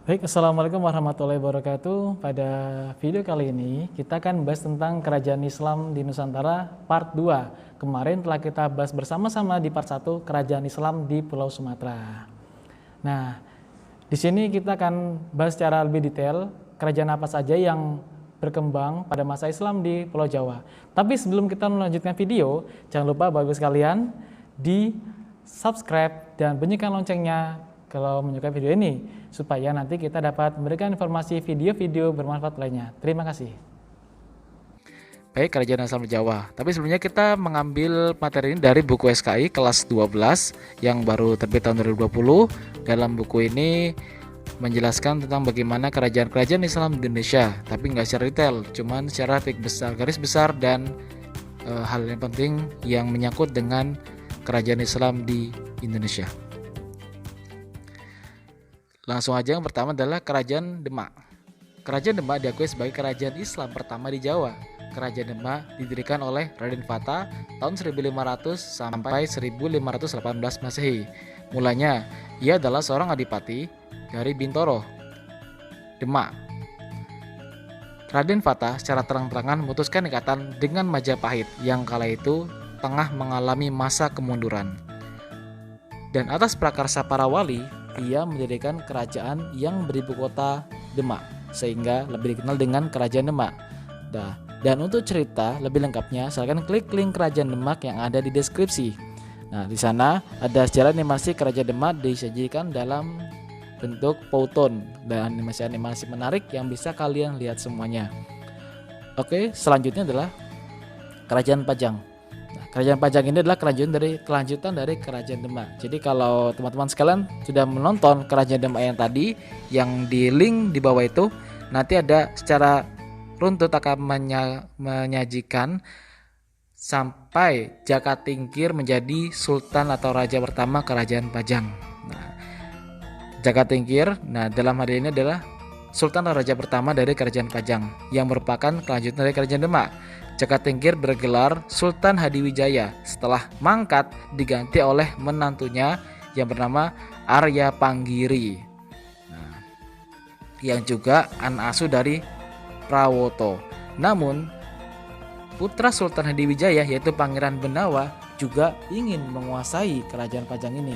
Baik, Assalamualaikum warahmatullahi wabarakatuh. Pada video kali ini kita akan bahas tentang kerajaan Islam di Nusantara part 2. Kemarin telah kita bahas bersama-sama di part 1 kerajaan Islam di Pulau Sumatera. Nah, di sini kita akan bahas secara lebih detail kerajaan apa saja yang berkembang pada masa Islam di Pulau Jawa. Tapi sebelum kita melanjutkan video, jangan lupa bagus sekalian di subscribe dan bunyikan loncengnya kalau menyukai video ini, supaya nanti kita dapat memberikan informasi video-video bermanfaat lainnya. Terima kasih. Baik, kerajaan Islam di Jawa. Tapi sebelumnya kita mengambil materi ini dari buku SKI kelas 12 yang baru terbit tahun 2020. Dalam buku ini menjelaskan tentang bagaimana kerajaan-kerajaan Islam di Indonesia, tapi nggak secara detail, cuman secara garis besar dan hal yang penting yang menyangkut dengan kerajaan Islam di Indonesia. Langsung aja, yang pertama adalah Kerajaan Demak. Kerajaan Demak diakui sebagai kerajaan Islam pertama di Jawa. Kerajaan Demak didirikan oleh Raden Fata tahun 1500 sampai 1518 Masehi. Mulanya, ia adalah seorang adipati dari Bintoro, Demak. Raden Fata secara terang-terangan memutuskan ikatan dengan Majapahit yang kala itu tengah mengalami masa kemunduran. Dan atas prakarsa para wali, ia mendirikan kerajaan yang beribu kota Demak, sehingga lebih dikenal dengan Kerajaan Demak. Dan untuk cerita lebih lengkapnya, silakan klik link Kerajaan Demak yang ada di deskripsi. Nah, di sana ada sejarah animasi Kerajaan Demak disajikan dalam bentuk pauton dan animasi-animasi menarik yang bisa kalian lihat semuanya. Oke, selanjutnya adalah Kerajaan Pajang. Kerajaan Pajang ini adalah kelanjutan dari Kerajaan Demak. Jadi kalau teman-teman sekalian sudah menonton Kerajaan Demak yang tadi, yang di link di bawah itu, nanti ada secara runtut akan menyajikan sampai Jaka Tingkir menjadi Sultan atau Raja pertama Kerajaan Pajang. Nah, Jaka Tingkir, dalam hal ini adalah Sultan atau Raja pertama dari Kerajaan Pajang yang merupakan kelanjutan dari Kerajaan Demak. Jaka Tingkir bergelar Sultan Hadiwijaya setelah mangkat diganti oleh menantunya yang bernama Arya Panggiri, yang juga anak asuh dari Prawoto. Namun putra Sultan Hadiwijaya yaitu Pangeran Benawa juga ingin menguasai Kerajaan Pajang ini,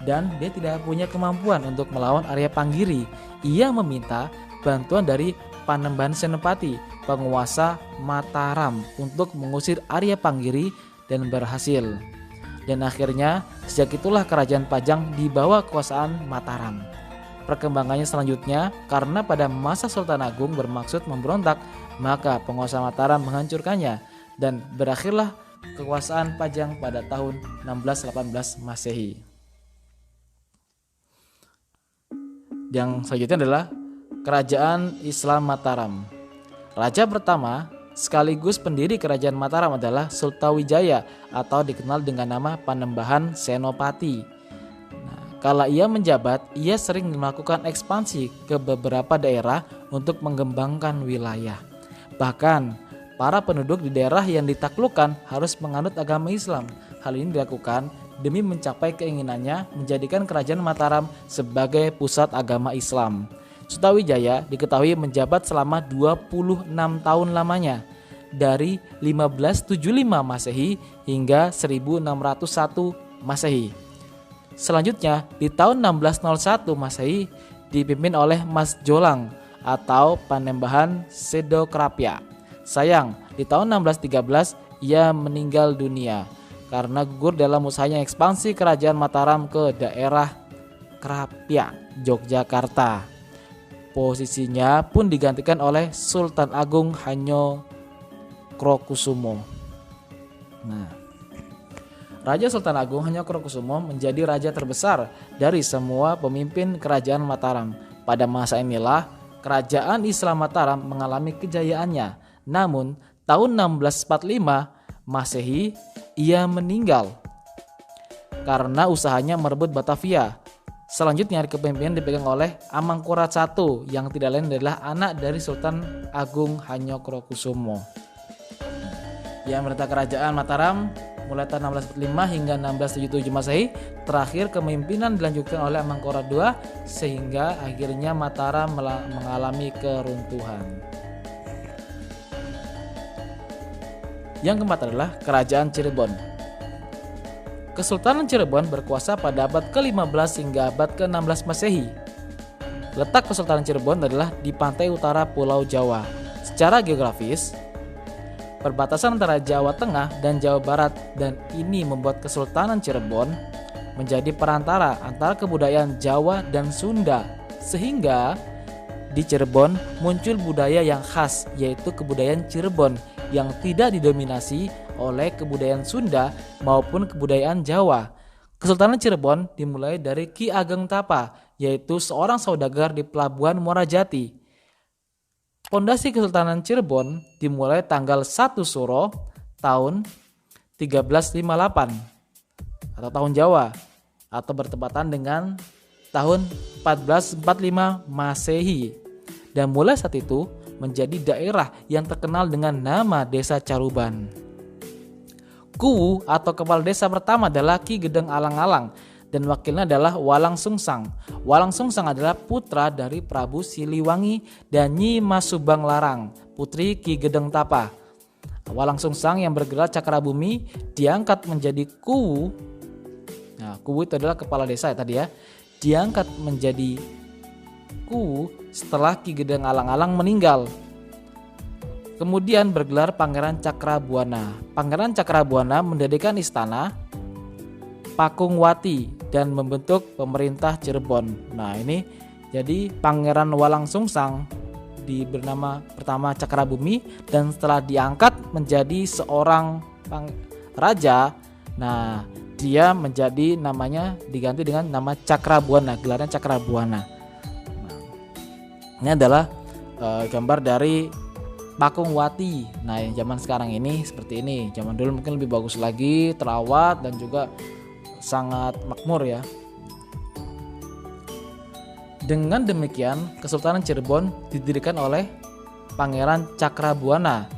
dan dia tidak punya kemampuan untuk melawan Arya Panggiri. Ia meminta bantuan dari Panembahan Senopati, penguasa Mataram, untuk mengusir Arya Panggiri, dan berhasil. Dan akhirnya sejak itulah Kerajaan Pajang di bawah kekuasaan Mataram. Perkembangannya selanjutnya, karena pada masa Sultan Agung bermaksud memberontak, maka penguasa Mataram menghancurkannya dan berakhirlah kekuasaan Pajang pada tahun 1618 Masehi. Yang selanjutnya adalah Kerajaan Islam Mataram. Raja pertama sekaligus pendiri Kerajaan Mataram adalah Sultawijaya atau dikenal dengan nama Panembahan Senopati. Kala ia menjabat, ia sering melakukan ekspansi ke beberapa daerah untuk mengembangkan wilayah. Bahkan, para penduduk di daerah yang ditaklukkan harus menganut agama Islam. Hal ini dilakukan demi mencapai keinginannya menjadikan Kerajaan Mataram sebagai pusat agama Islam. Sultawijaya diketahui menjabat selama 26 tahun lamanya, dari 1575 Masehi hingga 1601 Masehi. Selanjutnya di tahun 1601 Masehi dipimpin oleh Mas Jolang atau Panembahan Sedokrapya. Sayang, di tahun 1613 ia meninggal dunia karena gugur dalam usahanya ekspansi Kerajaan Mataram ke daerah Krapia, Yogyakarta. Posisinya pun digantikan oleh Sultan Agung Hanyo Krokusumo. Raja Sultan Agung Hanyo Krokusumo menjadi raja terbesar dari semua pemimpin Kerajaan Mataram. Pada masa inilah Kerajaan Islam Mataram mengalami kejayaannya. Namun tahun 1645 Masehi ia meninggal karena usahanya merebut Batavia. Selanjutnya kepemimpinan dipegang oleh Amangkurat I yang tidak lain adalah anak dari Sultan Agung Hanyo Krokusumo. Yang merintah Kerajaan Mataram mulai tahun 1645 hingga 1677 Masehi. Terakhir kepemimpinan dilanjutkan oleh Amangkurat II sehingga akhirnya Mataram mengalami keruntuhan. Yang keempat adalah Kerajaan Cirebon. Kesultanan Cirebon berkuasa pada abad ke-15 hingga abad ke-16 Masehi. Letak Kesultanan Cirebon adalah di pantai utara Pulau Jawa. Secara geografis, perbatasan antara Jawa Tengah dan Jawa Barat, dan ini membuat Kesultanan Cirebon menjadi perantara antara kebudayaan Jawa dan Sunda, sehingga di Cirebon muncul budaya yang khas, yaitu kebudayaan Cirebon yang tidak didominasi oleh kebudayaan Sunda maupun kebudayaan Jawa. Kesultanan Cirebon dimulai dari Ki Ageng Tapa, yaitu seorang saudagar di Pelabuhan Muarajati. Pondasi Kesultanan Cirebon dimulai tanggal 1 Suro tahun 1358 atau tahun Jawa, atau bertepatan dengan tahun 1445 Masehi, dan mulai saat itu menjadi daerah yang terkenal dengan nama Desa Caruban. Kuwu atau kepala desa pertama adalah Ki Gedeng Alang-Alang dan wakilnya adalah Walang Sungsang. Walang Sungsang adalah putra dari Prabu Siliwangi dan Nyi Mas Subang Larang, putri Ki Gedeng Tapa. Walang Sungsang yang bergelar Cakrabumi diangkat menjadi Kuwu. Nah, Kuwu itu adalah kepala desa ya tadi ya. Diangkat menjadi Kuwu setelah Ki Gedeng Alang-Alang meninggal. Kemudian bergelar Pangeran Cakrabuana. Pangeran Cakrabuana mendirikan istana Pakungwati dan membentuk pemerintah Cirebon. Nah, ini jadi Pangeran Walang Sungsang bernama pertama Cakrabumi, dan setelah diangkat menjadi seorang raja, nah dia menjadi namanya diganti dengan nama Cakrabuana, gelarnya Cakrabuana. Nah, ini adalah gambar dari Pakungwati. Nah, yang zaman sekarang ini seperti ini. Zaman dulu mungkin lebih bagus lagi, terawat dan juga sangat makmur ya. Dengan demikian, Kesultanan Cirebon didirikan oleh Pangeran Cakrabuana.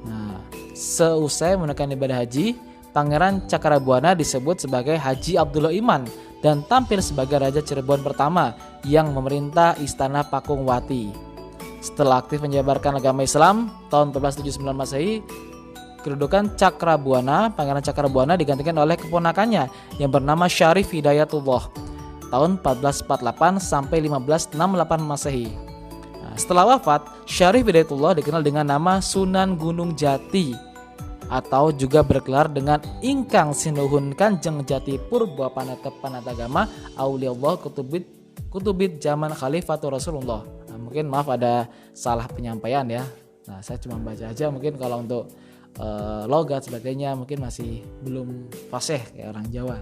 Nah, seusai menunaikan ibadah haji, Pangeran Cakrabuana disebut sebagai Haji Abdullah Iman dan tampil sebagai Raja Cirebon pertama yang memerintah Istana Pakungwati. Setelah aktif menyebarkan agama Islam tahun 1479 Masehi, kedudukan Cakrabuana, Pangeran Cakrabuana digantikan oleh keponakannya yang bernama Syarif Hidayatullah tahun 1448 sampai 1568 Masehi. Nah, setelah wafat, Syarif Hidayatullah dikenal dengan nama Sunan Gunung Jati atau juga bergelar dengan Ingkang Sinuhun Kanjeng Jati Purba Panatagama Auliallah Kutubit Zaman Khalifatul Rasulullah. Nah, mungkin maaf ada salah penyampaian ya. Nah, saya cuma baca aja, mungkin kalau untuk logat sebagainya mungkin masih belum fasih kayak orang Jawa.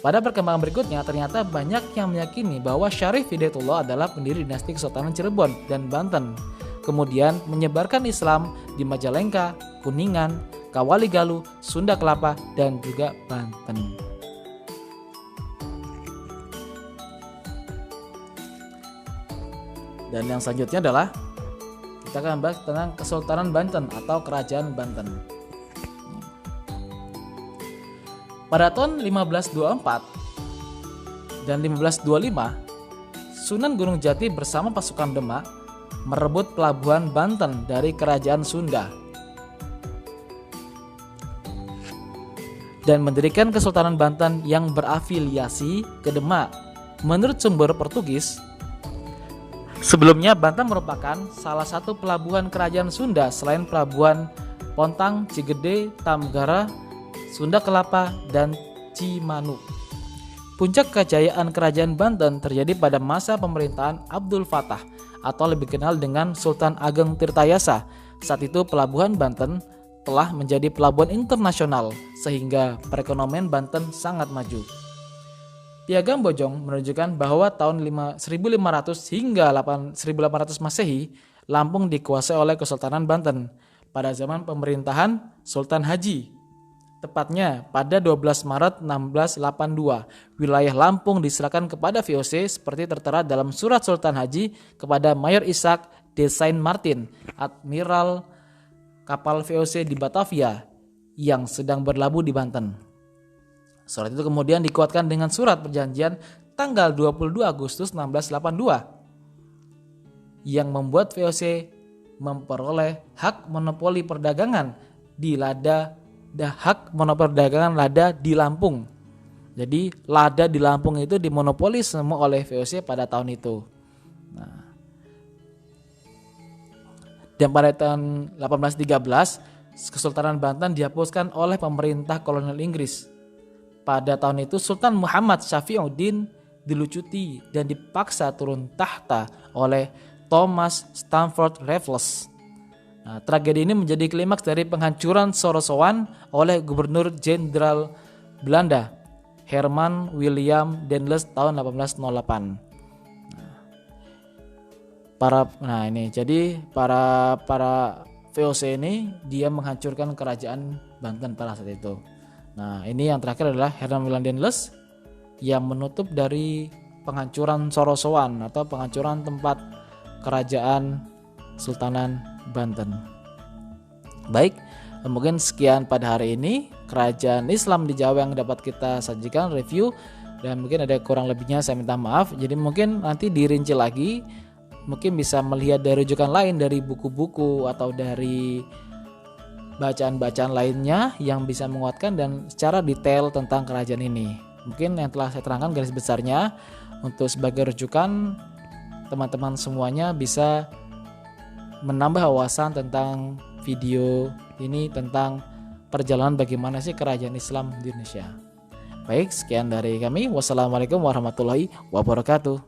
Pada perkembangan berikutnya ternyata banyak yang meyakini bahwa Syarif Hidayatullah adalah pendiri dinasti Kesultanan Cirebon dan Banten. Kemudian menyebarkan Islam di Majalengka, Kuningan, Kawaligalu, Sunda Kelapa dan juga Banten. Dan yang selanjutnya adalah kita akan bahas tentang Kesultanan Banten atau Kerajaan Banten. Pada tahun 1524 dan 1525, Sunan Gunung Jati bersama pasukan Demak merebut pelabuhan Banten dari Kerajaan Sunda dan mendirikan Kesultanan Banten yang berafiliasi ke Demak. Menurut sumber Portugis, sebelumnya Banten merupakan salah satu pelabuhan kerajaan Sunda selain pelabuhan Pontang, Cigede, Tamgara, Sunda Kelapa, dan Cimanuk. Puncak kejayaan kerajaan Banten terjadi pada masa pemerintahan Abdul Fattah atau lebih dikenal dengan Sultan Ageng Tirtayasa. Saat itu pelabuhan Banten telah menjadi pelabuhan internasional sehingga perekonomian Banten sangat maju. Piagam Bojong menunjukkan bahwa tahun 1500 hingga 1800 Masehi, Lampung dikuasai oleh Kesultanan Banten pada zaman pemerintahan Sultan Haji. Tepatnya pada 12 Maret 1682, wilayah Lampung diserahkan kepada VOC seperti tertera dalam surat Sultan Haji kepada Mayor Ishak de Saint Martin, Admiral kapal VOC di Batavia, yang sedang berlabuh di Banten. Surat itu kemudian dikuatkan dengan surat perjanjian tanggal 22 Agustus 1682 yang membuat VOC memperoleh hak monopoli perdagangan di lada di Lampung. Jadi lada di Lampung itu dimonopoli semua oleh VOC pada tahun itu. Nah, dan pada tahun 1813 Kesultanan Banten dihapuskan oleh pemerintah kolonial Inggris. Pada tahun itu Sultan Muhammad Syafiuddin dilucuti dan dipaksa turun tahta oleh Thomas Stamford Raffles. Nah, tragedi ini menjadi klimaks dari penghancuran Sorossowan oleh Gubernur Jenderal Belanda Herman William Daendels tahun 1808. Para VOC ini dia menghancurkan kerajaan Banten pada saat itu. Nah, ini yang terakhir adalah Herman William Daendels yang menutup dari penghancuran Sorossowan atau penghancuran tempat kerajaan Sultanan Banten. Baik, mungkin sekian pada hari ini kerajaan Islam di Jawa yang dapat kita sajikan review, dan mungkin ada kurang lebihnya saya minta maaf. Jadi mungkin nanti dirinci lagi, mungkin bisa melihat dari rujukan lain dari buku-buku atau dari bacaan-bacaan lainnya yang bisa menguatkan dan secara detail tentang kerajaan ini. Mungkin yang telah saya terangkan garis besarnya untuk sebagai rujukan, teman-teman semuanya bisa menambah wawasan tentang video ini tentang perjalanan bagaimana sih kerajaan Islam di Indonesia. Baik, sekian dari kami. Wassalamualaikum warahmatullahi wabarakatuh.